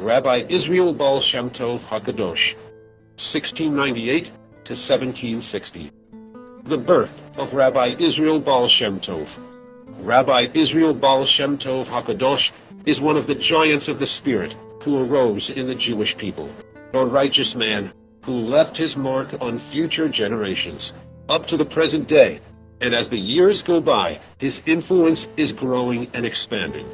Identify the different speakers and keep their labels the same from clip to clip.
Speaker 1: Rabbi Israel Baal Shem Tov HaKadosh, 1698 to 1760. The birth of Rabbi Israel Baal Shem Tov. Rabbi Israel Baal Shem Tov HaKadosh is one of the giants of the spirit who arose in the Jewish people, a righteous man who left his mark on future generations, up to the present day, and as the years go by, his influence is growing and expanding.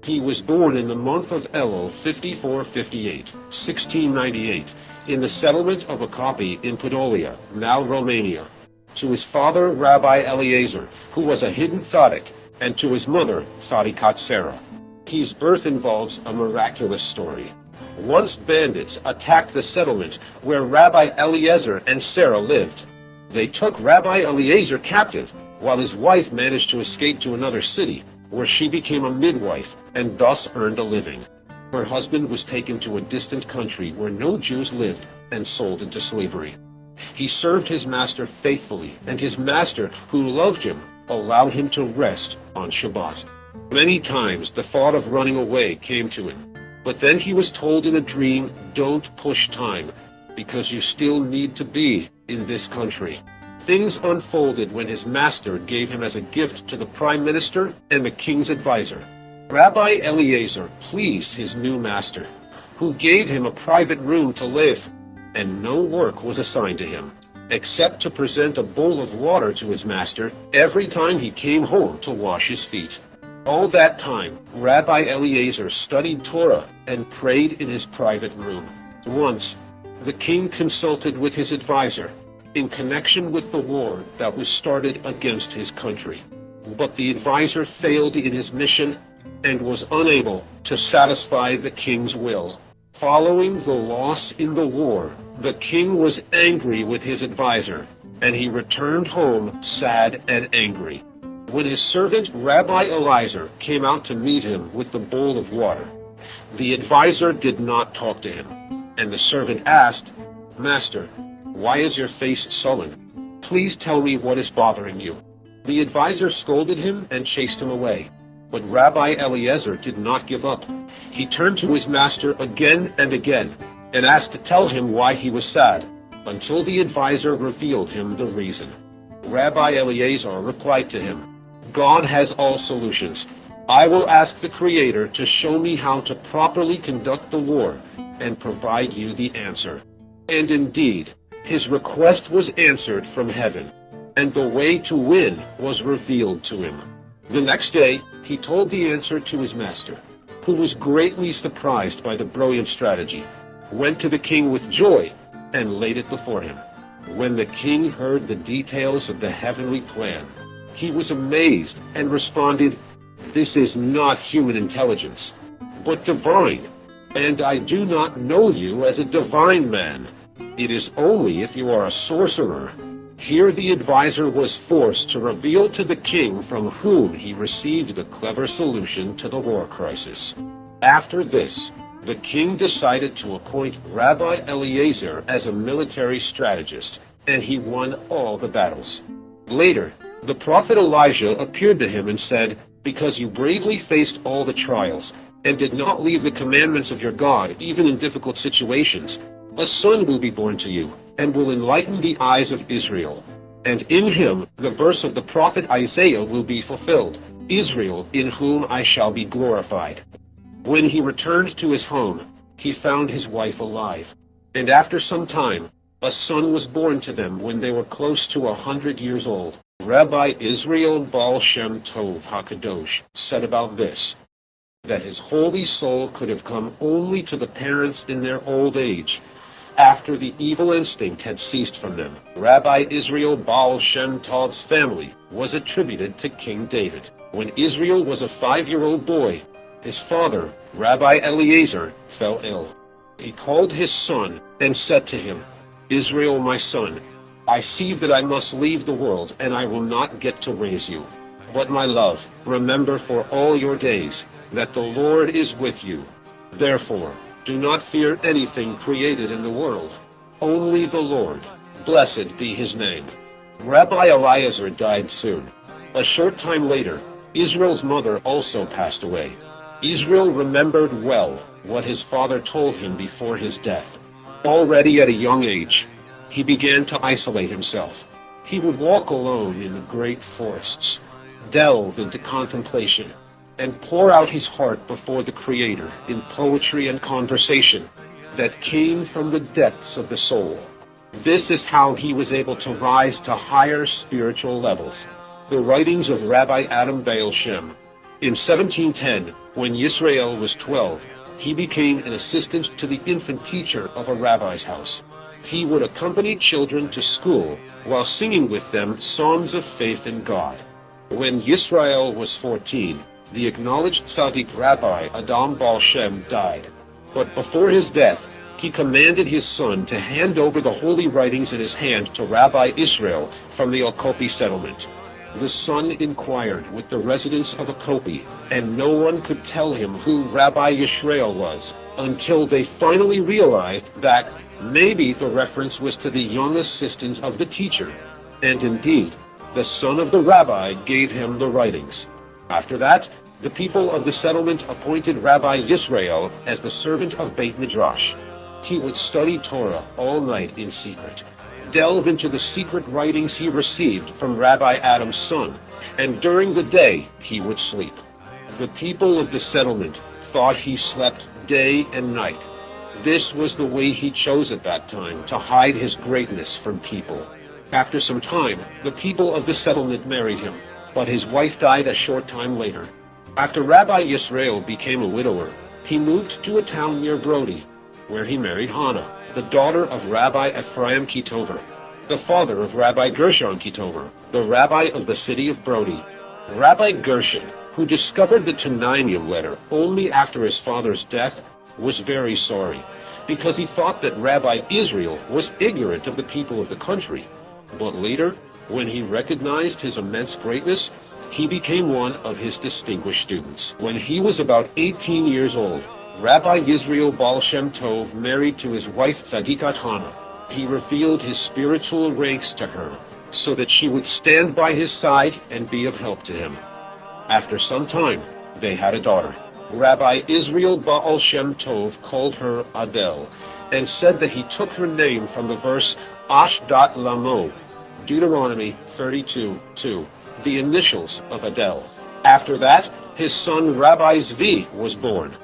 Speaker 1: He was born in the month of Elul 5458, 1698, in the settlement of Carpathian in Podolia, now Romania, to his father Rabbi Eliezer, who was a hidden tzaddik, and to his mother Tzaddikat Sarah. His birth involves a miraculous story. Once bandits attacked the settlement where Rabbi Eliezer and Sarah lived. They took Rabbi Eliezer captive, while his wife managed to escape to another city, where she became a midwife and thus earned a living. Her husband was taken to a distant country where no Jews lived and sold into slavery. He served his master faithfully, and his master, who loved him, allowed him to rest on Shabbat. Many times the thought of running away came to him, but then he was told in a dream, "Don't push time, because you still need to be in this country." Things unfolded when his master gave him as a gift to the prime minister and the king's advisor. Rabbi Eliezer pleased his new master, who gave him a private room to live, and no work was assigned to him, except to present a bowl of water to his master every time he came home to wash his feet. All that time, Rabbi Eliezer studied Torah and prayed in his private room. Once, the king consulted with his advisor in connection with the war that was started against his country. But the advisor failed in his mission and was unable to satisfy the king's will. Following the loss in the war, the king was angry with his advisor, and he returned home sad and angry. When his servant Rabbi Eliezer came out to meet him with the bowl of water, the advisor did not talk to him, and the servant asked, "Master, why is your face sullen? Please tell me what is bothering you." The advisor scolded him and chased him away. But Rabbi Eliezer did not give up. He turned to his master again and again and asked to tell him why he was sad, until the advisor revealed him the reason. Rabbi Eliezer replied to him, "God has all solutions. I will ask the Creator to show me how to properly conduct the war and provide you the answer." And indeed, his request was answered from heaven, and the way to win was revealed to him. The next day, he told the answer to his master, who was greatly surprised by the brilliant strategy, went to the king with joy, and laid it before him. When the king heard the details of the heavenly plan, he was amazed and responded, "This is not human intelligence, but divine, and I do not know you as a divine man. It is only if you are a sorcerer." Here the advisor was forced to reveal to the king from whom he received the clever solution to the war crisis. After this, the king decided to appoint Rabbi Eliezer as a military strategist, and he won all the battles. Later, the prophet Elijah appeared to him and said, "Because you bravely faced all the trials, and did not leave the commandments of your God even in difficult situations, a son will be born to you, and will enlighten the eyes of Israel. And in him the verse of the prophet Isaiah will be fulfilled, 'Israel, in whom I shall be glorified.'" When he returned to his home, he found his wife alive, and after some time, a son was born to them when they were close to 100 years old. Rabbi Israel Baal Shem Tov HaKadosh said about this, that his holy soul could have come only to the parents in their old age, after the evil instinct had ceased from them. Rabbi Israel Baal Shem Tov's family was attributed to King David. When Israel was a 5-year-old boy, his father, Rabbi Eliezer, fell ill. He called his son and said to him, "Israel, my son, I see that I must leave the world, and I will not get to raise you. But my love, remember for all your days that the Lord is with you. Therefore, do not fear anything created in the world. Only the Lord. Blessed be his name." Rabbi Eliezer died soon. A short time later, Israel's mother also passed away. Israel remembered well what his father told him before his death. Already at a young age, he began to isolate himself. He would walk alone in the great forests, delve into contemplation, and pour out his heart before the Creator in poetry and conversation that came from the depths of the soul. This is how he was able to rise to higher spiritual levels. The writings of Rabbi Adam Baal Shem. In 1710, when Yisrael was 12, he became an assistant to the infant teacher of a rabbi's house. He would accompany children to school while singing with them songs of faith in God. When Yisrael was 14, the acknowledged tzaddik Rabbi Adam Baal Shem died. But before his death, he commanded his son to hand over the holy writings in his hand to Rabbi Israel from the Okopi settlement. The son inquired with the residents of Okopi, and no one could tell him who Rabbi Yisrael was, until they finally realized that maybe the reference was to the young assistant of the teacher. And indeed, the son of the rabbi gave him the writings. After that, the people of the settlement appointed Rabbi Yisrael as the servant of Beit Midrash. He would study Torah all night in secret, delve into the secret writings he received from Rabbi Adam's son, and during the day he would sleep. The people of the settlement thought he slept day and night. This was the way he chose at that time to hide his greatness from people. After some time, the people of the settlement married him, but his wife died a short time later. After Rabbi Yisrael became a widower, he moved to a town near Brody, where he married Hannah, the daughter of Rabbi Ephraim Kitover, the father of Rabbi Gershon Kitover, the rabbi of the city of Brody. Rabbi Gershon, who discovered the Tannaim letter only after his father's death, was very sorry, because he thought that Rabbi Israel was ignorant of the people of the country. But later, when he recognized his immense greatness, he became one of his distinguished students. When he was about 18 years old, Rabbi Yisrael Baal Shem Tov married to his wife Tzadikat Hannah. He revealed his spiritual ranks to her, so that she would stand by his side and be of help to him. After some time, they had a daughter. Rabbi Israel Baal Shem Tov called her Adel, and said that he took her name from the verse Ashdot Lamo, Deuteronomy 32:2, the initials of Adel. After that, his son Rabbi Zvi was born.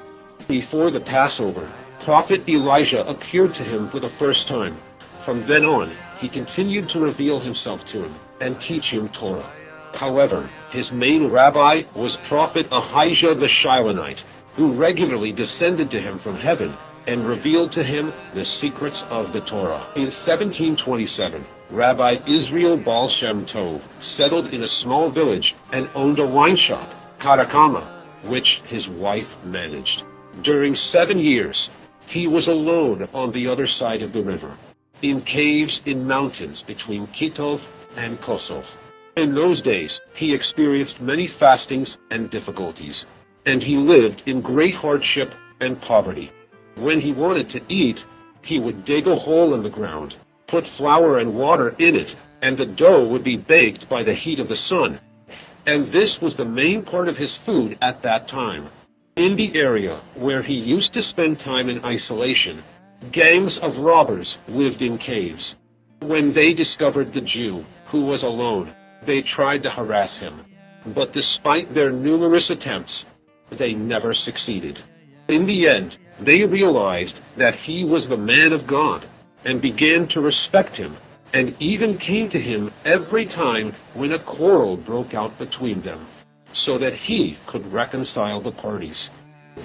Speaker 1: Before the Passover, Prophet Elijah appeared to him for the first time. From then on, he continued to reveal himself to him and teach him Torah. However, his main rabbi was Prophet Ahijah the Shilonite, who regularly descended to him from heaven and revealed to him the secrets of the Torah. In 1727, Rabbi Israel Baal Shem Tov settled in a small village and owned a wine shop, Karakama, which his wife managed. During 7 years, he was alone on the other side of the river, in caves in mountains between Kitov and Kosov. In those days, he experienced many fastings and difficulties, and he lived in great hardship and poverty. When he wanted to eat, he would dig a hole in the ground, put flour and water in it, and the dough would be baked by the heat of the sun. And this was the main part of his food at that time. In the area where he used to spend time in isolation, gangs of robbers lived in caves. When they discovered the Jew, who was alone, they tried to harass him. But despite their numerous attempts, they never succeeded. In the end, they realized that he was the man of God, and began to respect him, and even came to him every time when a quarrel broke out between them, so that he could reconcile the parties.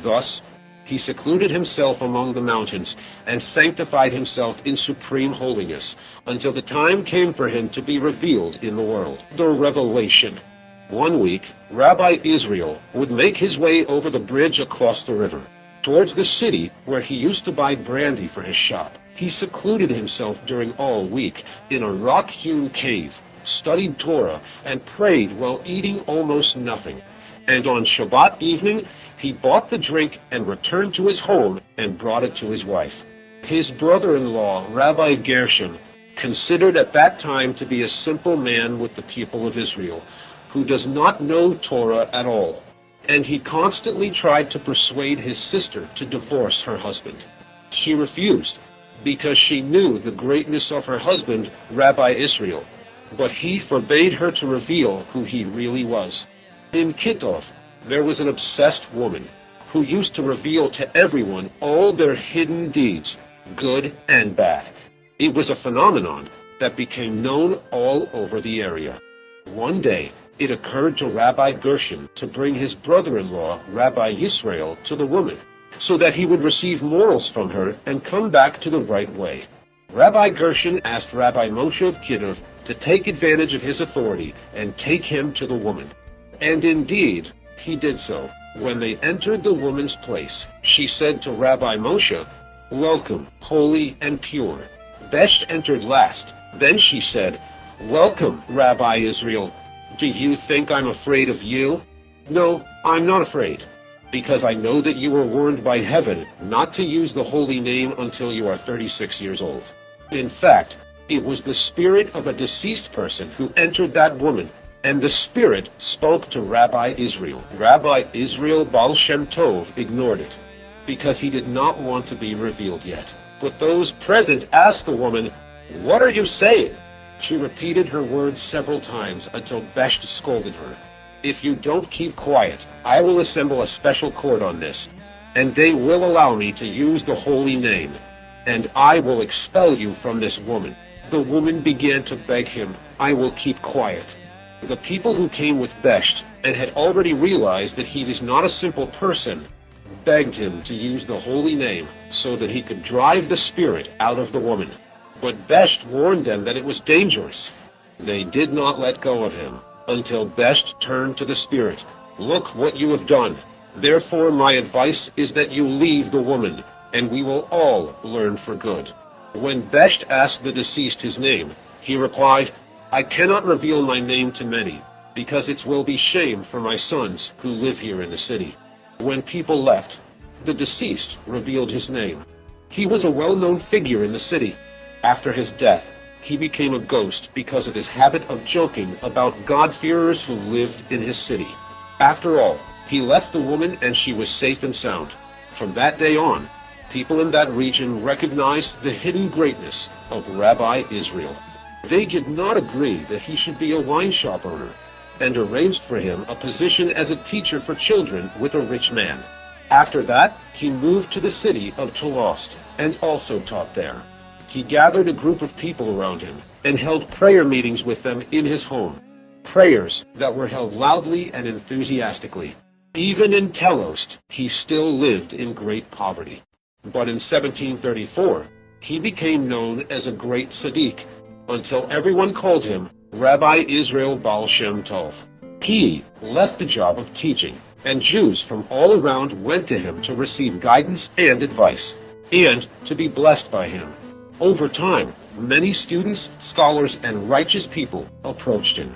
Speaker 1: Thus, he secluded himself among the mountains and sanctified himself in supreme holiness until the time came for him to be revealed in the world. The revelation. One week, Rabbi Israel would make his way over the bridge across the river, towards the city where he used to buy brandy for his shop. He secluded himself during all week in a rock-hewn cave, studied Torah, and prayed while eating almost nothing. And on Shabbat evening, he bought the drink and returned to his home and brought it to his wife. His brother-in-law, Rabbi Gershon, considered at that time to be a simple man with the people of Israel, who does not know Torah at all. and he constantly tried to persuade his sister to divorce her husband. She refused, because she knew the greatness of her husband, Rabbi Israel, but he forbade her to reveal who he really was. In Kitov, there was an obsessed woman who used to reveal to everyone all their hidden deeds, good and bad. It was a phenomenon that became known all over the area. One day, it occurred to Rabbi Gershon to bring his brother-in-law, Rabbi Yisrael, to the woman, so that he would receive morals from her and come back to the right way. Rabbi Gershon asked Rabbi Moshe of Kitov to take advantage of his authority and take him to the woman. And indeed, he did so. When they entered the woman's place, she said to Rabbi Moshe, "Welcome, holy and pure." Besht entered last. Then she said, "Welcome, Rabbi Israel. Do you think I'm afraid of you?" "No, I'm not afraid, because I know that you were warned by heaven not to use the holy name until you are 36 years old." In fact, it was the spirit of a deceased person who entered that woman, and the spirit spoke to Rabbi Israel. Rabbi Israel Baal Shem Tov ignored it, because he did not want to be revealed yet. But those present asked the woman, "What are you saying?" She repeated her words several times until Besht scolded her. "If you don't keep quiet, I will assemble a special court on this, and they will allow me to use the holy name, and I will expel you from this woman." The woman began to beg him, "I will keep quiet." The people who came with Besht and had already realized that he was not a simple person, begged him to use the holy name so that he could drive the spirit out of the woman. But Besht warned them that it was dangerous. They did not let go of him until Besht turned to the spirit. "Look what you have done. Therefore my advice is that you leave the woman, and we will all learn for good." When Besht asked the deceased his name, he replied, "I cannot reveal my name to many, because it will be shame for my sons who live here in the city." When people left, the deceased revealed his name. He was a well-known figure in the city. After his death, he became a ghost because of his habit of joking about God-fearers who lived in his city. After all, he left the woman and she was safe and sound. From that day on, people in that region recognized the hidden greatness of Rabbi Israel. They did not agree that he should be a wine shop owner, and arranged for him a position as a teacher for children with a rich man. After that, he moved to the city of Tolost, and also taught there. He gathered a group of people around him, and held prayer meetings with them in his home. Prayers that were held loudly and enthusiastically. Even in Telost, he still lived in great poverty. But in 1734, he became known as a great Tzaddik, until everyone called him Rabbi Israel Baal Shem Tov. He left the job of teaching, and Jews from all around went to him to receive guidance and advice, and to be blessed by him. Over time, many students, scholars, and righteous people approached him.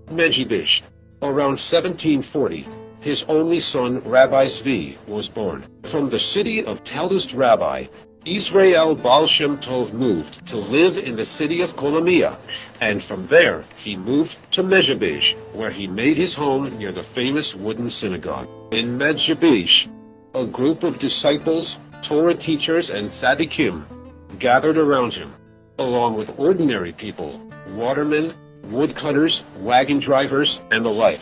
Speaker 1: Mejibish, around 1740, his only son, Rabbi Zvi, was born. From the city of Telost Rabbi, Israel Baal Shem Tov moved to live in the city of Kolomia, and from there he moved to Mejibish, where he made his home near the famous wooden synagogue. In Mejibish, a group of disciples, Torah teachers, and tzaddikim gathered around him, along with ordinary people, watermen, woodcutters, wagon drivers, and the like.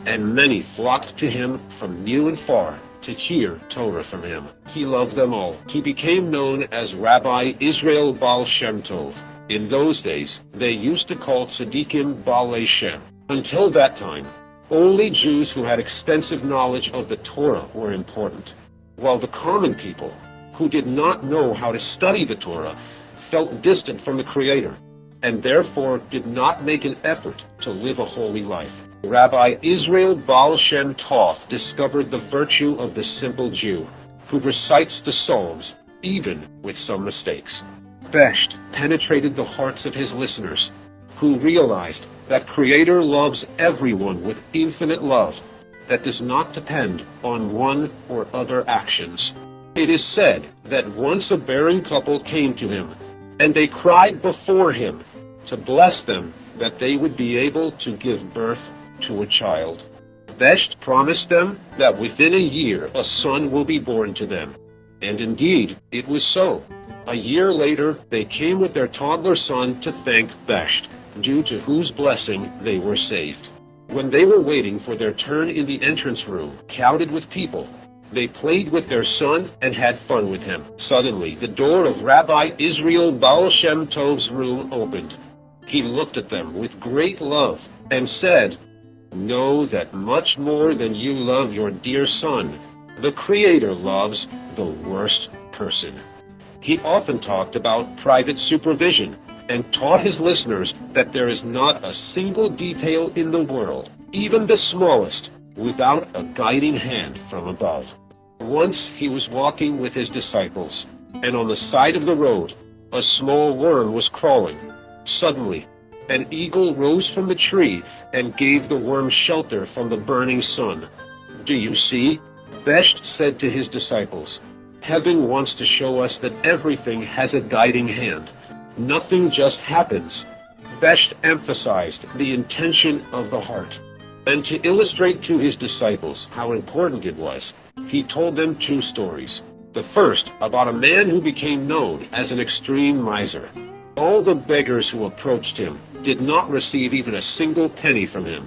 Speaker 1: And many flocked to him from near and far to hear Torah from him. He loved them all. He became known as Rabbi Israel Baal Shem Tov. In those days, they used to call tzaddikim Baalei Shem. Until that time, only Jews who had extensive knowledge of the Torah were important, while the common people, who did not know how to study the Torah, felt distant from the Creator, and therefore did not make an effort to live a holy life. Rabbi Israel Baal Shem Tov discovered the virtue of the simple Jew, who recites the Psalms, even with some mistakes. Besht penetrated the hearts of his listeners, who realized that Creator loves everyone with infinite love that does not depend on one or other actions. It is said that once a barren couple came to him, and they cried before him to bless them that they would be able to give birth to a child. Besht promised them that within a year a son will be born to them. And indeed, it was so. A year later, they came with their toddler son to thank Besht, due to whose blessing they were saved. When they were waiting for their turn in the entrance room, crowded with people, they played with their son and had fun with him. Suddenly, the door of Rabbi Israel Baal Shem Tov's room opened. He looked at them with great love and said, "Know that much more than you love your dear son, the Creator loves the worst person." He often talked about private supervision and taught his listeners that there is not a single detail in the world, even the smallest, without a guiding hand from above. Once he was walking with his disciples, and on the side of the road, a small worm was crawling. Suddenly, an eagle rose from the tree and gave the worm shelter from the burning sun. "Do you see?" Besht said to his disciples. "Heaven wants to show us that everything has a guiding hand. Nothing just happens." Besht emphasized the intention of the heart. And to illustrate to his disciples how important it was, he told them two stories. The first, about a man who became known as an extreme miser. All the beggars who approached him did not receive even a single penny from him.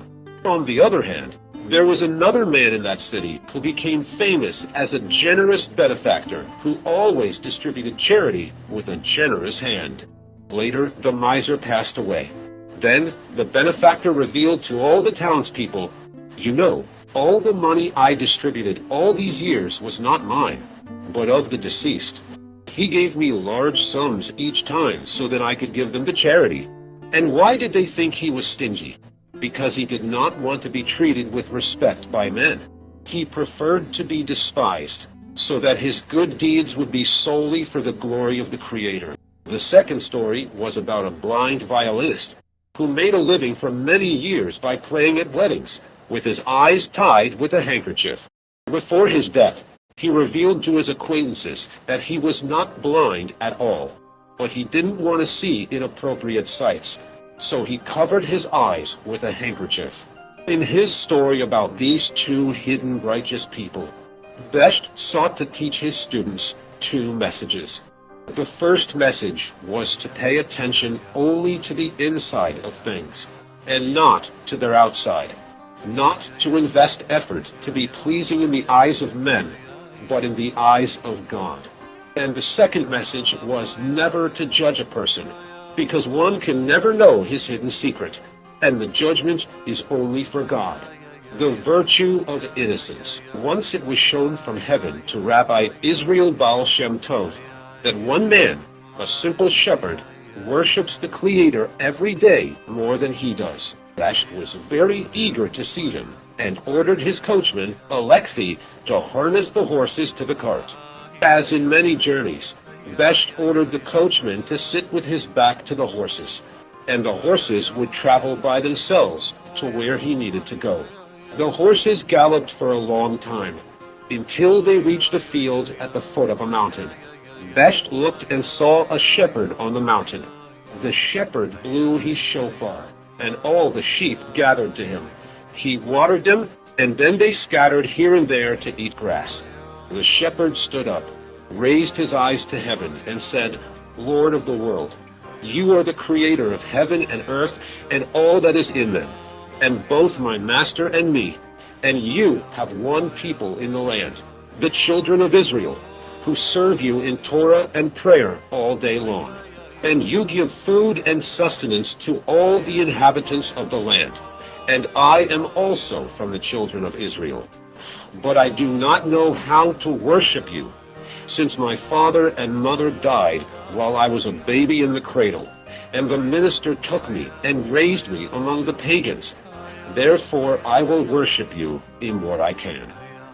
Speaker 1: On the other hand, there was another man in that city who became famous as a generous benefactor who always distributed charity with a generous hand. Later, the miser passed away. Then, the benefactor revealed to all the townspeople, "You know, all the money I distributed all these years was not mine, but of the deceased. He gave me large sums each time so that I could give them to charity." And why did they think he was stingy? Because he did not want to be treated with respect by men. He preferred to be despised, so that his good deeds would be solely for the glory of the Creator. The second story was about a blind violinist who made a living for many years by playing at weddings, with his eyes tied with a handkerchief. Before his death, he revealed to his acquaintances that he was not blind at all, but he didn't want to see inappropriate sights, so he covered his eyes with a handkerchief. In his story about these two hidden righteous people, Besht sought to teach his students two messages. The first message was to pay attention only to the inside of things, and not to their outside. Not to invest effort to be pleasing in the eyes of men, but in the eyes of God. And the second message was never to judge a person, because one can never know his hidden secret, and the judgment is only for God. The virtue of innocence. Once it was shown from heaven to Rabbi Israel Baal Shem Tov that one man, a simple shepherd, worships the Creator every day more than he does. Besht was very eager to see him, and ordered his coachman, Alexei, to harness the horses to the cart. As in many journeys, Besht ordered the coachman to sit with his back to the horses, and the horses would travel by themselves to where he needed to go. The horses galloped for a long time, until they reached a field at the foot of a mountain. Besht looked and saw a shepherd on the mountain. The shepherd blew his shofar, and all the sheep gathered to him. He watered them, and then they scattered here and there to eat grass. The shepherd stood up, raised his eyes to heaven, and said, "Lord of the world, you are the Creator of heaven and earth and all that is in them, and both my master and me, and you have one people in the land, the children of Israel, who serve you in Torah and prayer all day long. And you give food and sustenance to all the inhabitants of the land. And I am also from the children of Israel. But I do not know how to worship you, since my father and mother died while I was a baby in the cradle, and the minister took me and raised me among the pagans. Therefore I will worship you in what I can."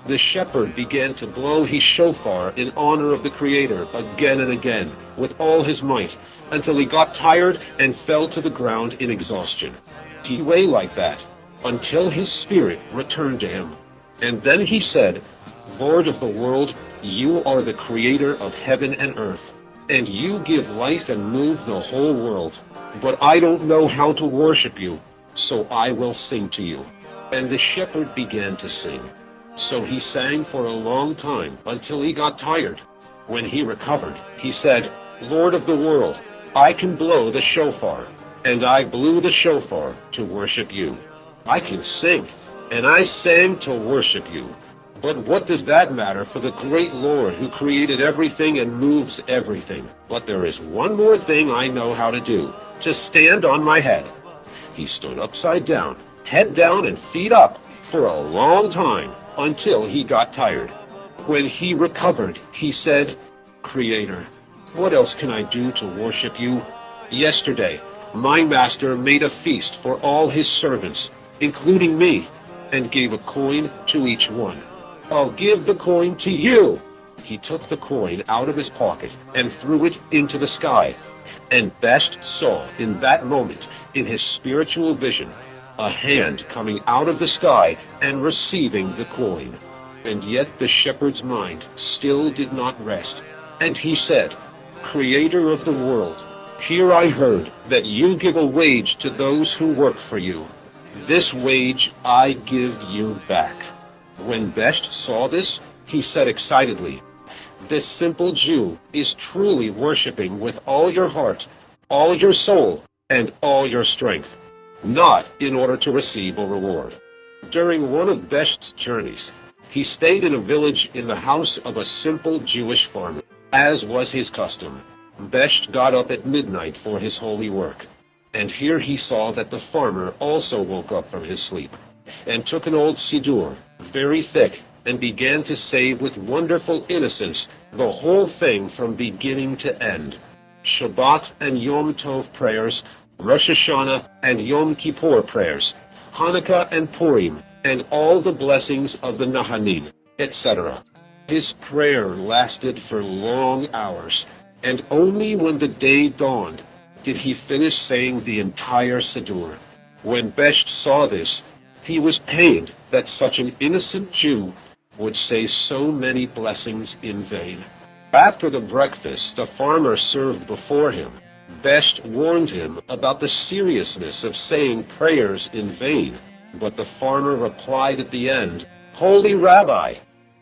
Speaker 1: The shepherd began to blow his shofar in honor of the Creator again and again with all his might, until he got tired and fell to the ground in exhaustion. He lay like that until his spirit returned to him. And then he said, "Lord of the world, you are the Creator of heaven and earth, and you give life and move the whole world. But I don't know how to worship you, so I will sing to you." and the shepherd began to sing. So he sang for a long time until he got tired. When he recovered, he said, "Lord of the world, I can blow the shofar." And I blew the shofar to worship you. I can sing, and I sang to worship you. But what does that matter for the great Lord who created everything and moves everything? But there is one more thing I know how to do, to stand on my head. He stood upside down, head down and feet up, for a long time, until he got tired. When he recovered, he said, "Creator, what else can I do to worship you? Yesterday, my master made a feast for all his servants, including me, and gave a coin to each one. I'll give the coin to you." He took the coin out of his pocket and threw it into the sky. And Best saw in that moment, in his spiritual vision, a hand coming out of the sky and receiving the coin. And yet the shepherd's mind still did not rest. And he said, "Creator of the world, here I heard that you give a wage to those who work for you. This wage I give you back." When Best saw this, he said excitedly, "This simple Jew is truly worshiping with all your heart, all your soul, and all your strength, not in order to receive a reward." During one of Best's journeys, he stayed in a village in the house of a simple Jewish farmer, as was his custom. Best got up at midnight for his holy work, and here he saw that the farmer also woke up from his sleep, and took an old siddur, very thick, and began to say with wonderful innocence the whole thing from beginning to end. Shabbat and Yom Tov prayers, Rosh Hashanah and Yom Kippur prayers, Hanukkah and Purim, and all the blessings of the Nahanim, etc. His prayer lasted for long hours, and only when the day dawned did he finish saying the entire siddur. When Best saw this, he was pained that such an innocent Jew would say so many blessings in vain. After the breakfast the farmer served before him, Best warned him about the seriousness of saying prayers in vain. But the farmer replied at the end, "Holy Rabbi,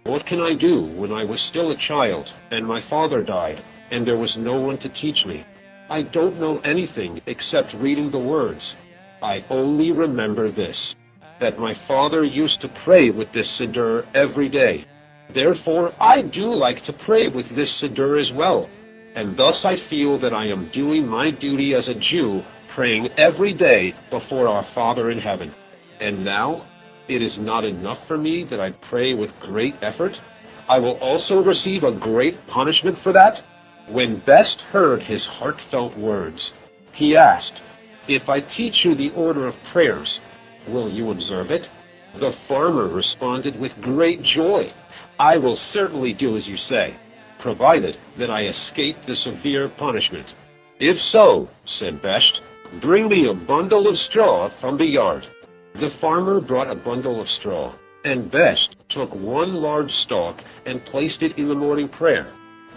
Speaker 1: what can I do when I was still a child and my father died and there was no one to teach me? I don't know anything except reading the words. I only remember this, that my father used to pray with this siddur every day. Therefore, I do like to pray with this siddur as well, and thus I feel that I am doing my duty as a Jew, praying every day before our Father in heaven. And now, it is not enough for me that I pray with great effort. I will also receive a great punishment for that." When Best heard his heartfelt words, he asked, "If I teach you the order of prayers, will you observe it?" The farmer responded with great joy, "I will certainly do as you say, provided that I escape the severe punishment." "If so," said Best, "bring me a bundle of straw from the yard." The farmer brought a bundle of straw, and Best took one large stalk and placed it in the morning prayer.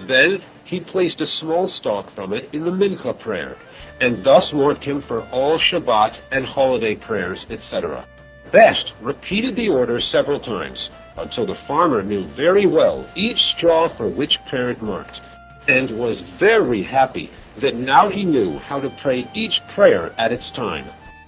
Speaker 1: Then he placed a small stalk from it in the mincha prayer, and thus marked him for all Shabbat and holiday prayers, etc. Best repeated the order several times, until the farmer knew very well each straw for which prayer it marked, and was very happy that now he knew how to pray each prayer at its time.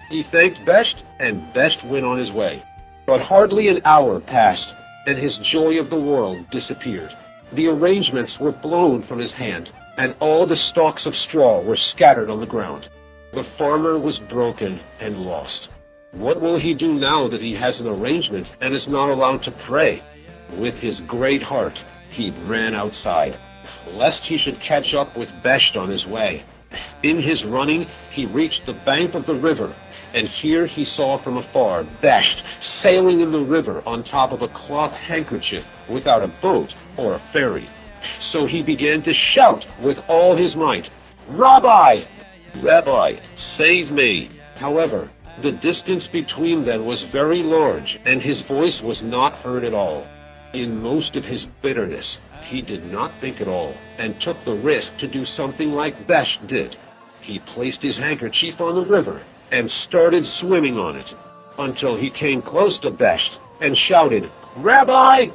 Speaker 1: He thanked Best, and Best went on his way. But hardly an hour passed, and his joy of the world disappeared. The arrangements were blown from his hand, and all the stalks of straw were scattered on the ground. The farmer was broken and lost. What will he do now that he has an arrangement and is not allowed to pray? With his great heart, he ran outside, lest he should catch up with Best on his way. In his running, he reached the bank of the river, and here he saw from afar Best sailing in the river on top of a cloth handkerchief without a boat or a ferry. So he began to shout with all his might, "Rabbi! Rabbi, save me!" However, the distance between them was very large, and his voice was not heard at all. In most of his bitterness, he did not think at all, and took the risk to do something like Best did. He placed his handkerchief on the river, and started swimming on it. until he came close to Besht and shouted, "Rabbi!"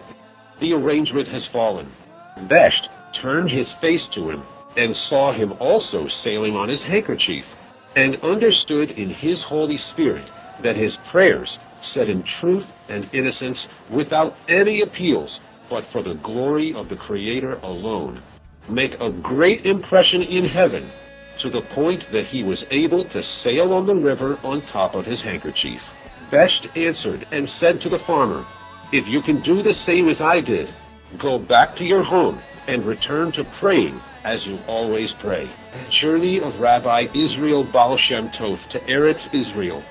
Speaker 1: The arrangement has fallen. Besht turned his face to him and saw him also sailing on his handkerchief, and understood in his Holy Spirit that his prayers, said in truth and innocence, without any appeals, but for the glory of the Creator alone, make a great impression in heaven, to the point that he was able to sail on the river on top of his handkerchief. Besht answered and said to the farmer, "If you can do the same as I did, go back to your home and return to praying as you always pray." Journey of Rabbi Israel Baal Shem Tov to Eretz Israel.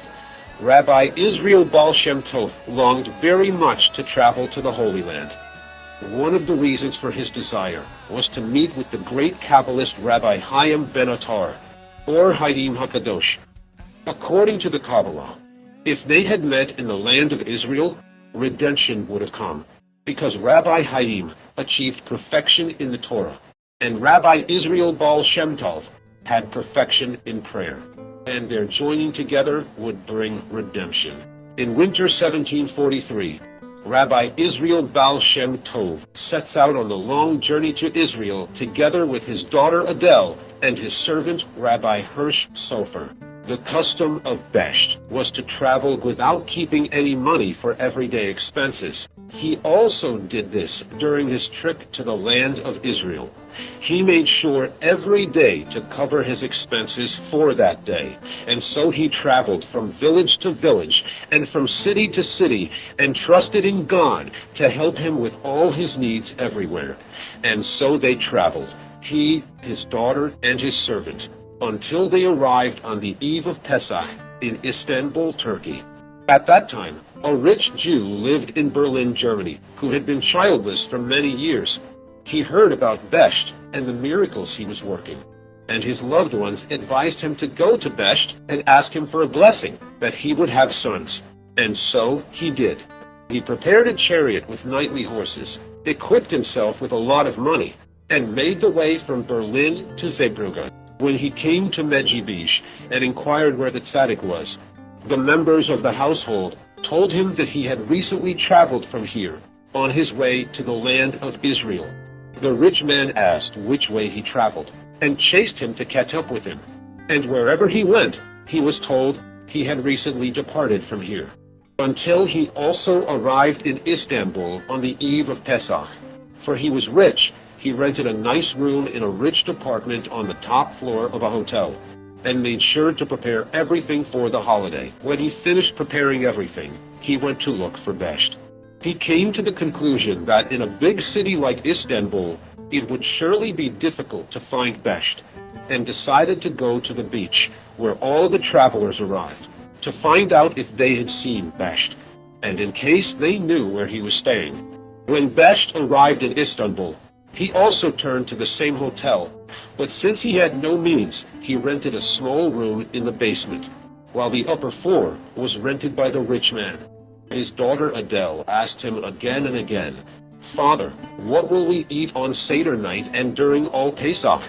Speaker 1: Rabbi Israel Baal Shem Tov longed very much to travel to the Holy Land. One of the reasons for his desire was to meet with the great Kabbalist Rabbi Chaim ben Attar, or Chaim HaKadosh. According to the Kabbalah, if they had met in the land of Israel, redemption would have come, because Rabbi Chaim achieved perfection in the Torah, and Rabbi Israel Baal Shem Tov had perfection in prayer, and their joining together would bring redemption. In winter 1743, Rabbi Israel Baal Shem Tov sets out on the long journey to Israel together with his daughter Adele and his servant Rabbi Hirsch Sofer. The custom of Besht was to travel without keeping any money for everyday expenses. He also did this during his trip to the land of Israel. He made sure every day to cover his expenses for that day, and so he traveled from village to village and from city to city and trusted in God to help him with all his needs everywhere. And so they traveled, he, his daughter, and his servant, until they arrived on the eve of Pesach in Istanbul, Turkey. At that time, a rich Jew lived in Berlin, Germany, who had been childless for many years. He heard about Besht and the miracles he was working, and his loved ones advised him to go to Besht and ask him for a blessing, that he would have sons. And so he did. He prepared a chariot with knightly horses, equipped himself with a lot of money, and made the way from Berlin to Zeebrugge. When he came to Medjugorje and inquired where the tzaddik was, the members of the household told him that he had recently traveled from here, on his way to the land of Israel. The rich man asked which way he traveled, and chased him to catch up with him. And wherever he went, he was told he had recently departed from here, until he also arrived in Istanbul on the eve of Pesach. For he was rich, he rented a nice room in a rich department on the top floor of a hotel, and made sure to prepare everything for the holiday. When he finished preparing everything, he went to look for Besht. He came to the conclusion that in a big city like Istanbul, it would surely be difficult to find Besht, and decided to go to the beach, where all the travelers arrived, to find out if they had seen Besht, and in case they knew where he was staying. When Besht arrived in Istanbul, he also turned to the same hotel, but since he had no means, he rented a small room in the basement, while the upper floor was rented by the rich man. His daughter Adele asked him again and again, "Father, what will we eat on Seder night and during all Pesach?"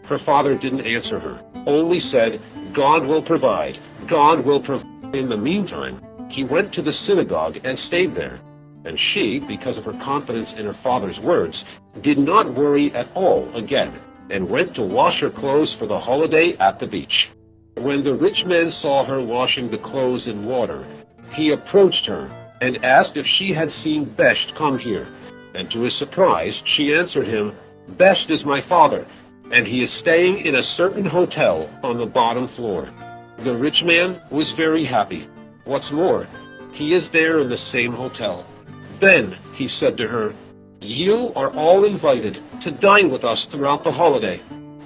Speaker 1: Her father didn't answer her, only said, "God will provide, God will provide." In the meantime, he went to the synagogue and stayed there. And she, because of her confidence in her father's words, did not worry at all again, and went to wash her clothes for the holiday at the beach. When the rich man saw her washing the clothes in water, he approached her and asked if she had seen Besht come here. And to his surprise, she answered him, "Besht is my father, and he is staying in a certain hotel on the bottom floor." The rich man was very happy. What's more, he is there in the same hotel. "Then," he said to her, "you are all invited to dine with us throughout the holiday.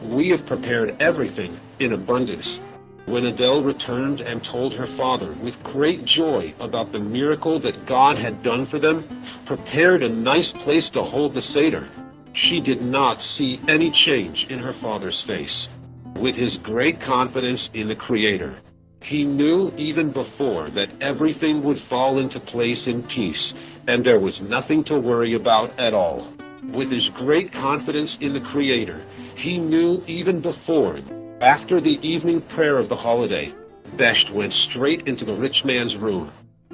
Speaker 1: We have prepared everything in abundance." When Adele returned and told her father with great joy about the miracle that God had done for them, prepared a nice place to hold the Seder, she did not see any change in her father's face. With his great confidence in the Creator, he knew even before that everything would fall into place in peace, and there was nothing to worry about at all. With his great confidence in the Creator, he knew even before, after the evening prayer of the holiday, Besht went straight into the rich man's room,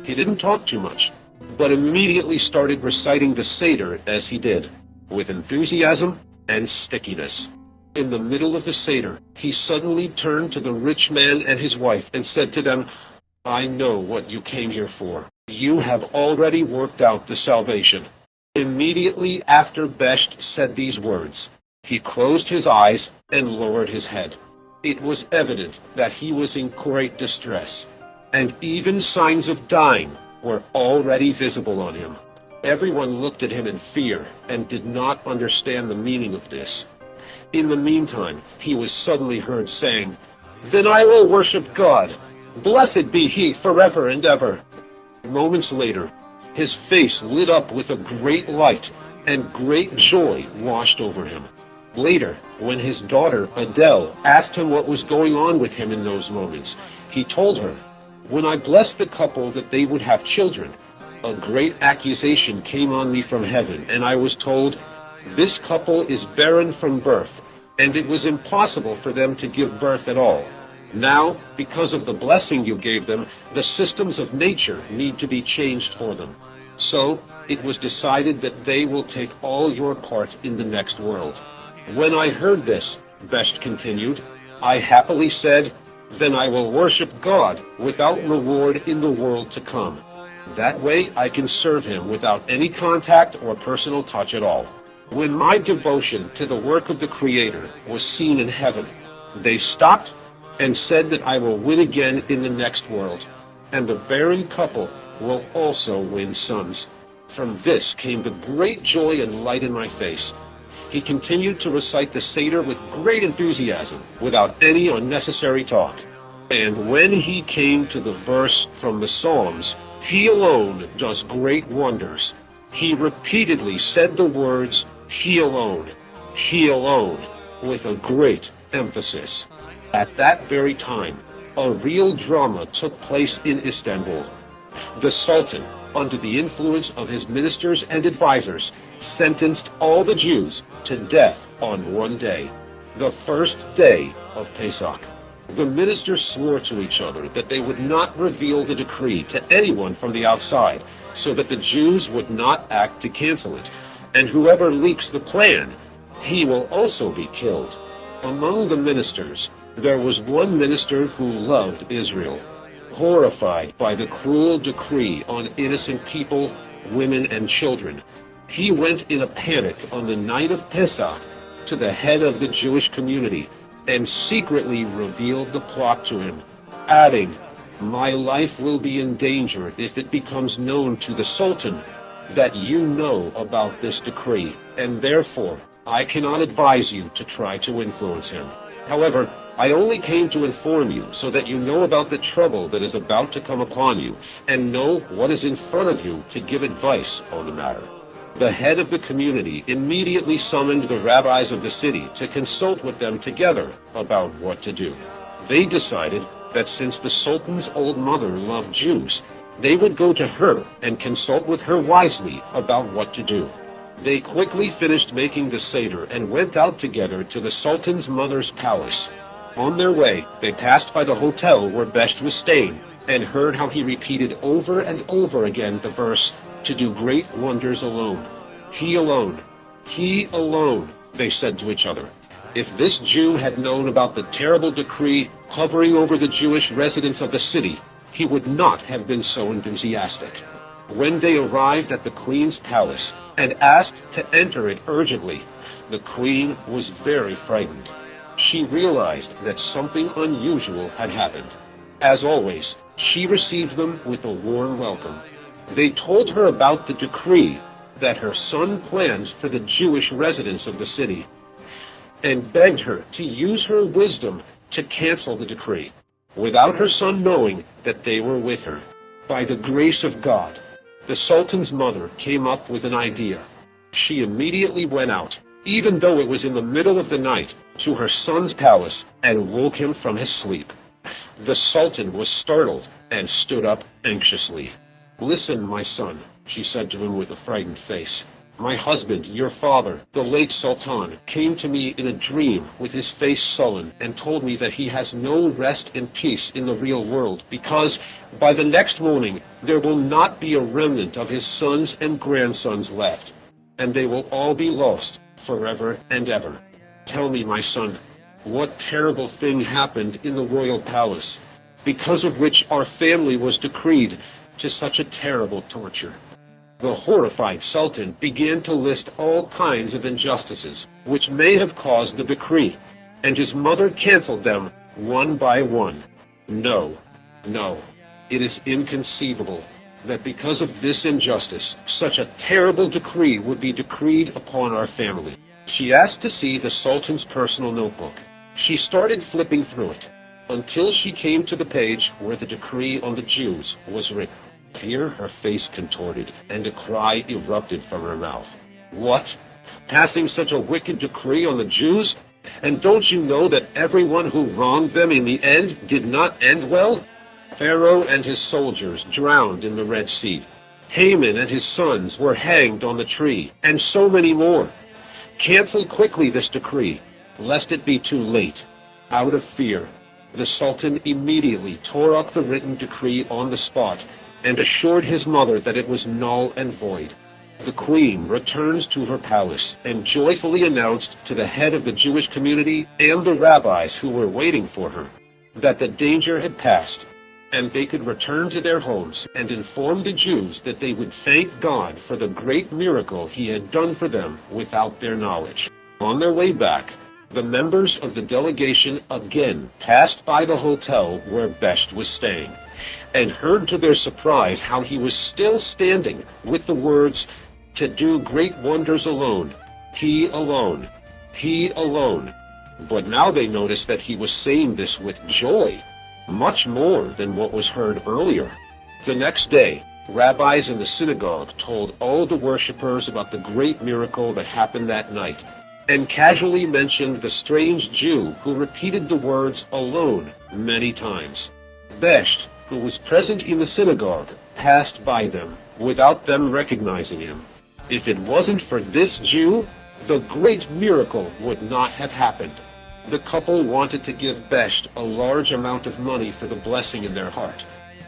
Speaker 1: He didn't talk too much, but immediately started reciting the Seder as he did, with enthusiasm and stickiness. In the middle of the Seder, he suddenly turned to the rich man and his wife and said to them, "I know what you came here for. You have already worked out the salvation." Immediately after Besht said these words, he closed his eyes and lowered his head. It was evident that he was in great distress, and even signs of dying were already visible on him. Everyone looked at him in fear and did not understand the meaning of this. In the meantime, he was suddenly heard saying, "Then I will worship God. Blessed be he forever and ever." Moments later, his face lit up with a great light, and great joy washed over him. Later, when his daughter, Adele, asked him what was going on with him in those moments, he told her, "When I blessed the couple that they would have children, a great accusation came on me from heaven, and I was told, 'This couple is barren from birth,' and it was impossible for them to give birth at all. Now, because of the blessing you gave them, the systems of nature need to be changed for them. So, it was decided that they will take all your part in the next world." When I heard this, Besht continued, I happily said, "Then I will worship God without reward in the world to come. That way I can serve him without any contact or personal touch at all." When my devotion to the work of the Creator was seen in heaven, they stopped and said that I will win again in the next world, and the barren couple will also win sons. From this came the great joy and light in my face. He continued to recite the Seder with great enthusiasm, without any unnecessary talk. And when he came to the verse from the Psalms, "He alone does great wonders," he repeatedly said the words, "He alone, with a great emphasis. At that very time, a real drama took place in Istanbul. The Sultan, under the influence of his ministers and advisors, sentenced all the Jews to death on one day, the first day of Pesach. The ministers swore to each other that they would not reveal the decree to anyone from the outside, so that the Jews would not act to cancel it, and whoever leaks the plan, he will also be killed. Among the ministers, there was one minister who loved Israel. Horrified by the cruel decree on innocent people, women, and children, he went in a panic on the night of Pesach to the head of the Jewish community and secretly revealed the plot to him, adding, "My life will be in danger if it becomes known to the Sultan that you know about this decree, and therefore I cannot advise you to try to influence him. However, I only came to inform you so that you know about the trouble that is about to come upon you, and know what is in front of you to give advice on the matter." The head of the community immediately summoned the rabbis of the city to consult with them together about what to do. They decided that since the Sultan's old mother loved Jews, they would go to her and consult with her wisely about what to do. They quickly finished making the Seder and went out together to the Sultan's mother's palace. On their way, they passed by the hotel where Besht was staying and heard how he repeated over and over again the verse, "To do great wonders alone. He alone, they said to each other. If this Jew had known about the terrible decree hovering over the Jewish residents of the city, he would not have been so enthusiastic. When they arrived at the queen's palace and asked to enter it urgently, the queen was very frightened. She realized that something unusual had happened. As always, she received them with a warm welcome. They told her about the decree that her son planned for the Jewish residents of the city, and begged her to use her wisdom to cancel the decree, without her son knowing that they were with her. By the grace of God, the Sultan's mother came up with an idea. She immediately went out, even though it was in the middle of the night, to her son's palace and woke him from his sleep. The Sultan was startled and stood up anxiously. "Listen, my son," she said to him with a frightened face. My husband, your father, the late Sultan, came to me in a dream with his face sullen and told me that he has no rest and peace in the real world because by the next morning there will not be a remnant of his sons and grandsons left, and they will all be lost forever and ever. Tell me, my son, what terrible thing happened in the royal palace, because of which our family was decreed to such a terrible torture. The horrified Sultan began to list all kinds of injustices which may have caused the decree, and his mother canceled them one by one. No, it is inconceivable that because of this injustice, such a terrible decree would be decreed upon our family. She asked to see the Sultan's personal notebook. She started flipping through it, until she came to the page where the decree on the Jews was written. Here her face contorted, and a cry erupted from her mouth. What? Passing such a wicked decree on the Jews? And don't you know that everyone who wronged them in the end did not end well? Pharaoh and his soldiers drowned in the Red Sea. Haman and his sons were hanged on the tree, and so many more. Cancel quickly this decree, lest it be too late. Out of fear, the Sultan immediately tore up the written decree on the spot, and assured his mother that it was null and void. The queen returned to her palace and joyfully announced to the head of the Jewish community and the rabbis who were waiting for her that the danger had passed, and they could return to their homes, and inform the Jews that they would thank God for the great miracle he had done for them without their knowledge. On their way back, the members of the delegation again passed by the hotel where Besht was staying, and heard to their surprise how he was still standing with the words, "To do great wonders alone, he alone, he alone." But now they noticed that he was saying this with joy, much more than what was heard earlier. The next day, rabbis in the synagogue told all the worshippers about the great miracle that happened that night, and casually mentioned the strange Jew who repeated the words "alone" many times. Besht, who was present in the synagogue, passed by them without them recognizing him. If it wasn't for this Jew, the great miracle would not have happened. The couple wanted to give Besht a large amount of money for the blessing in their heart,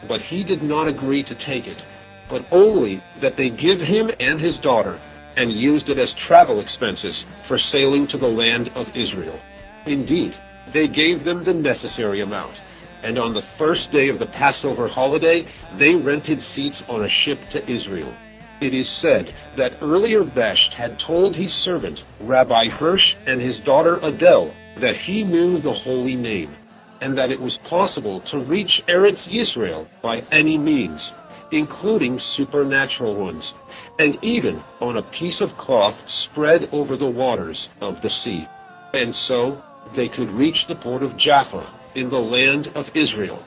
Speaker 1: but he did not agree to take it, but only that they give him and his daughter, and used it as travel expenses for sailing to the land of Israel. Indeed, they gave them the necessary amount, and on the first day of the Passover holiday, they rented seats on a ship to Israel. It is said that earlier Besht had told his servant, Rabbi Hirsch, and his daughter Adele, that he knew the holy name, and that it was possible to reach Eretz Yisrael by any means, including supernatural ones, and even on a piece of cloth spread over the waters of the sea. And so they could reach the port of Jaffa in the land of Israel,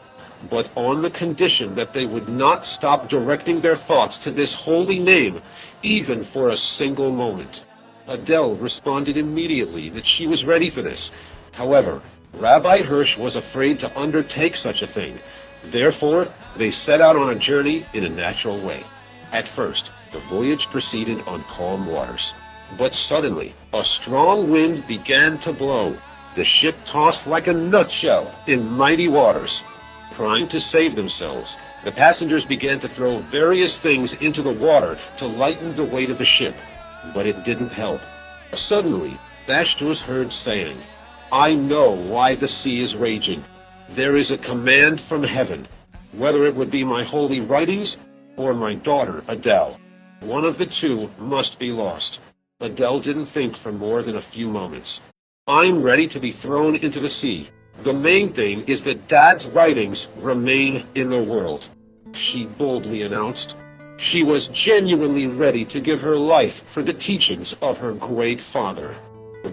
Speaker 1: but on the condition that they would not stop directing their thoughts to this holy name, even for a single moment. Adele responded immediately that she was ready for this. However, Rabbi Hirsch was afraid to undertake such a thing. Therefore, they set out on a journey in a natural way. At first, the voyage proceeded on calm waters. But suddenly, a strong wind began to blow. The ship tossed like a nutshell in mighty waters. Trying to save themselves, the passengers began to throw various things into the water to lighten the weight of the ship, but it didn't help. Suddenly, Besht was heard saying, "I know why the sea is raging. There is a command from heaven, whether it would be my holy writings or my daughter Adele. One of the two must be lost." Adele didn't think for more than a few moments. "I'm ready to be thrown into the sea. The main thing is that Dad's writings remain in the world," she boldly announced. She was genuinely ready to give her life for the teachings of her great father.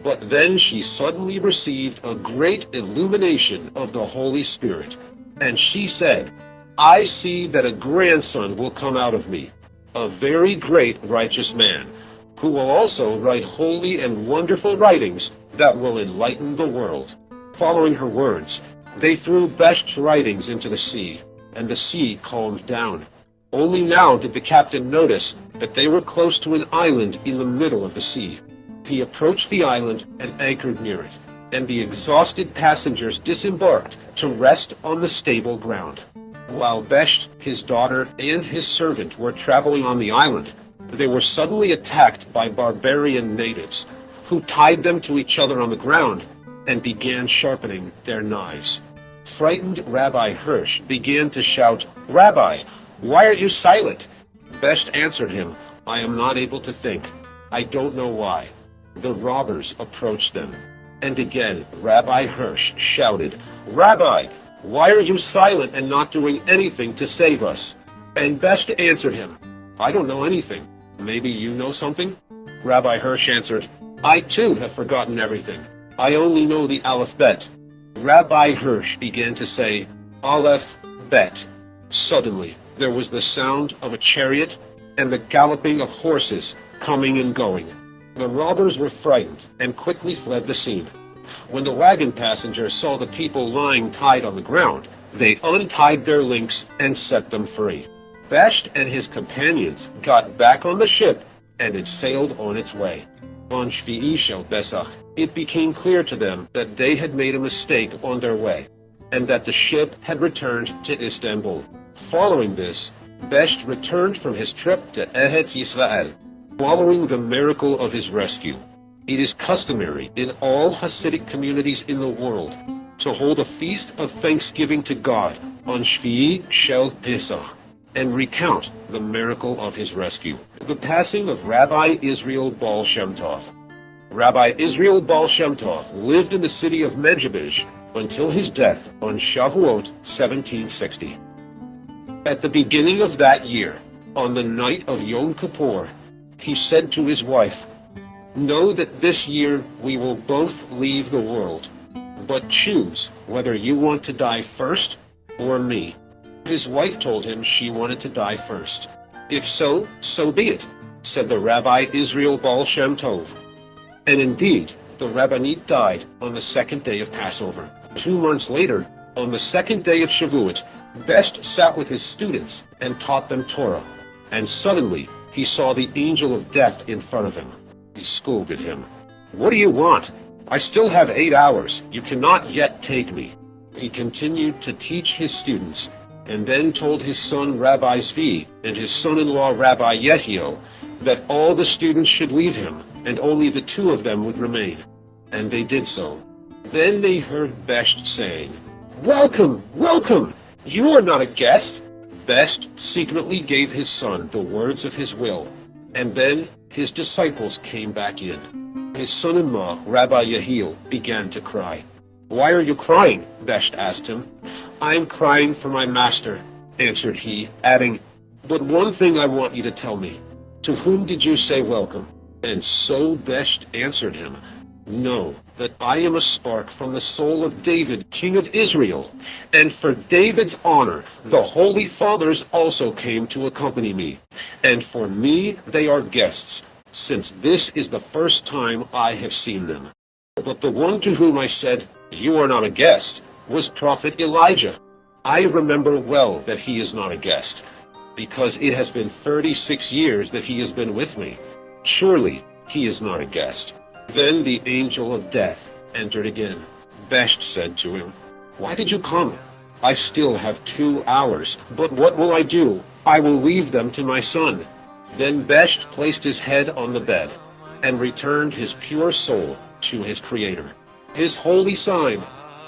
Speaker 1: But then she suddenly received a great illumination of the Holy Spirit, and she said, "I see that a grandson will come out of me, a very great righteous man, who will also write holy and wonderful writings that will enlighten the world." Following her words, they threw Besht's writings into the sea, and the sea calmed down. Only now did the captain notice that they were close to an island in the middle of the sea. He approached the island and anchored near it, and the exhausted passengers disembarked to rest on the stable ground. While Besht, his daughter, and his servant were traveling on the island, they were suddenly attacked by barbarian natives, who tied them to each other on the ground and began sharpening their knives. Frightened Rabbi Hirsch began to shout, "Rabbi, why are you silent?" Besht answered him, "I am not able to think. I don't know why." The robbers approached them, and again Rabbi Hirsch shouted, "Rabbi, why are you silent and not doing anything to save us?" And Besht answered him, "I don't know anything. Maybe you know something?" Rabbi Hirsch answered, "I too have forgotten everything. I only know the alphabet." Rabbi Hirsch began to say, "Aleph, Bet." Suddenly, there was the sound of a chariot and the galloping of horses coming and going. The robbers were frightened and quickly fled the scene. When the wagon passengers saw the people lying tied on the ground, they untied their links and set them free. Besht and his companions got back on the ship, and it sailed on its way. On Shvi'i Shel Pesach, it became clear to them that they had made a mistake on their way, and that the ship had returned to Istanbul. Following this, Besht returned from his trip to Eretz Yisrael, following the miracle of his rescue. It is customary in all Hasidic communities in the world to hold a feast of thanksgiving to God on Shvi'i Shel Pesach and recount the miracle of his rescue. The passing of Rabbi Israel Baal Shem Tov. Rabbi Israel Baal Shem Tov lived in the city of Medjugorje until his death on Shavuot 1760. At the beginning of that year, on the night of Yom Kippur, he said to his wife, "Know that this year we will both leave the world, but choose whether you want to die first or me." His wife told him she wanted to die first. "If so, so be it," said the Rabbi Israel Baal Shem Tov. And indeed, the Rabbinite died on the second day of Passover. 2 months later, on the second day of Shavuot, Besht sat with his students and taught them Torah, and suddenly he saw the angel of death in front of him. He scolded him. "What do you want? I still have 8 hours. You cannot yet take me." He continued to teach his students, and then told his son Rabbi Zvi and his son-in-law Rabbi Yehiel that all the students should leave him, and only the 2 of them would remain. And they did so. Then they heard Besht saying, "Welcome, welcome! You are not a guest." Besht secretly gave his son the words of his will, and then his disciples came back in. His son-in-law, Rabbi Yehiel, began to cry. "Why are you crying?" Besht asked him. "I am crying for my master," answered he, adding, "But one thing I want you to tell me. To whom did you say welcome?" And so Besht answered him, "Know that I am a spark from the soul of David, king of Israel, and for David's honor the Holy Fathers also came to accompany me, and for me they are guests, since this is the first time I have seen them." But the one to whom I said, "You are not a guest," was Prophet Elijah. I remember well that he is not a guest, because it has been 36 years that he has been with me. Surely he is not a guest. Then the angel of death entered again. Besht said to him, "Why did you come? I still have 2 hours, but what will I do? I will leave them to my son." Then Besht placed his head on the bed and returned his pure soul to his Creator. His holy sign,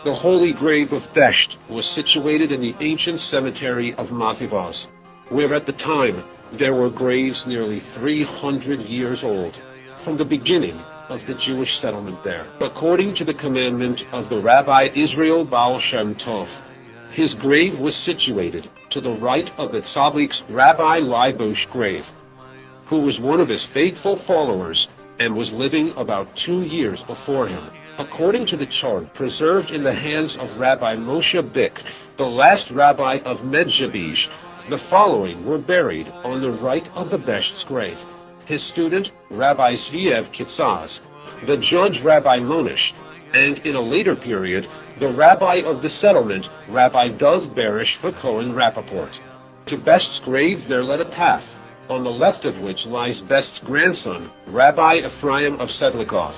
Speaker 1: the holy grave of Besht, was situated in the ancient cemetery of Mazivaz, where at the time there were graves nearly 300 years old, from the beginning of the Jewish settlement there. According to the commandment of the Rabbi Israel Baal Shem Tov, his grave was situated to the right of the Tzaddik's Rabbi Leibush's grave, who was one of his faithful followers and was living about 2 years before him. According to the chart preserved in the hands of Rabbi Moshe Bick, the last rabbi of Medjugorje, the following were buried on the right of the Besht's grave: his student, Rabbi Zviev Kitzaz, the judge, Rabbi Monish, and in a later period, the rabbi of the settlement, Rabbi Dov Berish the Cohen Rappaport. To Best's grave there led a path, on the left of which lies Best's grandson, Rabbi Ephraim of Sedlikov,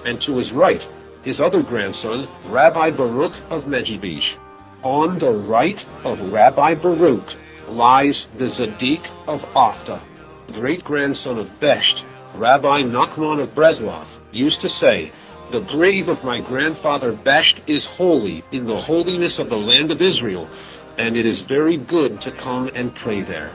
Speaker 1: and to his right, his other grandson, Rabbi Baruch of Medjugorje. On the right of Rabbi Baruch lies the Tzaddik of Avta. Great-grandson of Besht, Rabbi Nachman of Breslov, used to say, "The grave of my grandfather Besht is holy in the holiness of the land of Israel, and it is very good to come and pray there."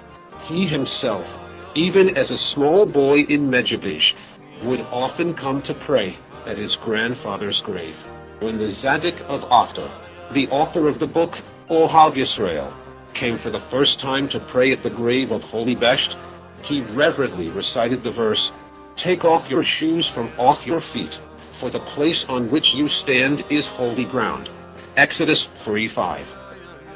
Speaker 1: He himself, even as a small boy in Medjugorje, would often come to pray at his grandfather's grave. When the Tzaddik of Avta, the author of the book Ohav Yisrael, came for the first time to pray at the grave of Holy Besht, he reverently recited the verse, "Take off your shoes from off your feet, for the place on which you stand is holy ground." Exodus 3:5.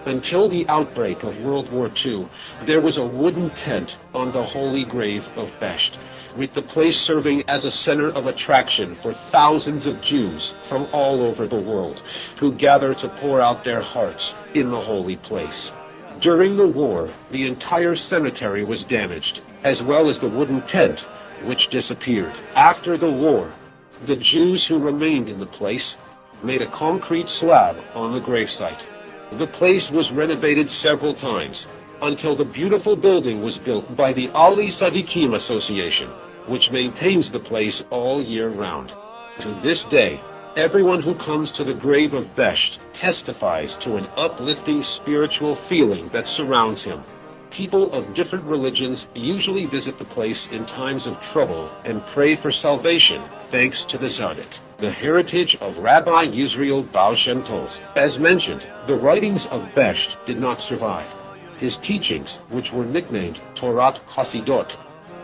Speaker 1: Until the outbreak of World War II, there was a wooden tent on the holy grave of Besht, with the place serving as a center of attraction for thousands of Jews from all over the world, who gather to pour out their hearts in the holy place. During the war, the entire cemetery was damaged, as well as the wooden tent, which disappeared. After the war, the Jews who remained in the place made a concrete slab on the gravesite. The place was renovated several times, until the beautiful building was built by the Ali Tzadikim Association, which maintains the place all year round. To this day, everyone who comes to the grave of Besht testifies to an uplifting spiritual feeling that surrounds him. People of different religions usually visit the place in times of trouble and pray for salvation, thanks to the Tzaddik, the heritage of Rabbi Yisrael Baal Shem Tov. As mentioned, the writings of Besht did not survive. His teachings, which were nicknamed Torat Hasidot,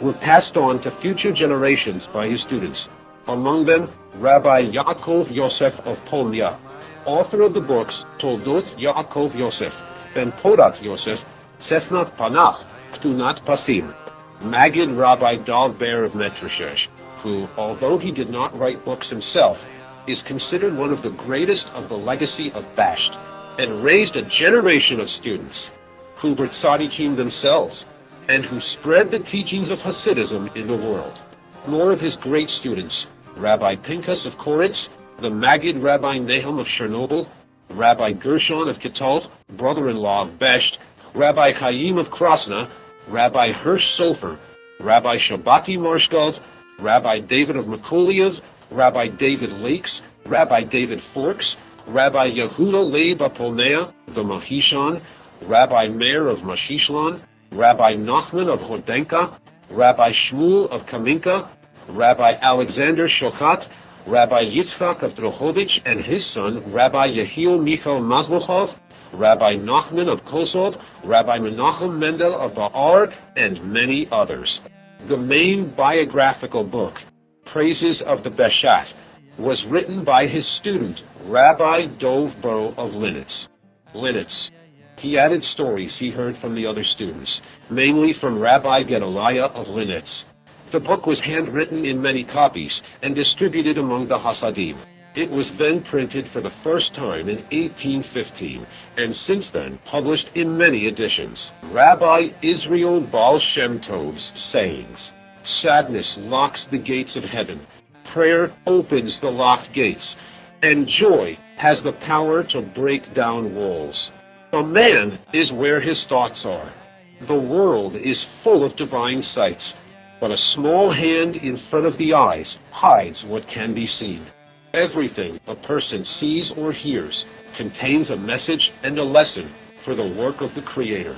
Speaker 1: were passed on to future generations by his students. Among them, Rabbi Yaakov Yosef of Polnya, author of the books Toldot Yaakov Yosef and Porat Yosef, Sefnat Panach, Ktunat Pasim, Maggid Rabbi Dov Ber of Metroshesh, who, although he did not write books himself, is considered one of the greatest of the legacy of Besht, and raised a generation of students, who were tzaddikim themselves, and who spread the teachings of Hasidism in the world. More of his great students, Rabbi Pinchas of Koritz, the Maggid Rabbi Nahum of Chernobyl, Rabbi Gershon of Kitov, brother-in-law of Besht, Rabbi Chaim of Krasna, Rabbi Hirsch Sofer, Rabbi Shabati Marshkov, Rabbi David of Mykolaiv, Rabbi David Lakes, Rabbi David Forks, Rabbi Yehuda Leib Apolnea, the Mahishon, Rabbi Meir of Mashishlan, Rabbi Nachman of Hordenka, Rabbi Shmuel of Kaminka, Rabbi Alexander Shochat, Rabbi Yitzchak of Drohovich and his son, Rabbi Yehiel Michael Mazlochov, Rabbi Nachman of Kosov, Rabbi Menachem Mendel of Ba'ar, and many others. The main biographical book, Praises of the Beshat, was written by his student, Rabbi Dov Bro of Linitz. He added stories he heard from the other students, mainly from Rabbi Gedaliah of Linitz. The book was handwritten in many copies and distributed among the Hasidim. It was then printed for the first time in 1815, and since then published in many editions. Rabbi Israel Baal Shem Tov's sayings: "Sadness locks the gates of heaven, prayer opens the locked gates, and joy has the power to break down walls. A man is where his thoughts are. The world is full of divine sights, but a small hand in front of the eyes hides what can be seen. Everything a person sees or hears contains a message and a lesson for the work of the Creator."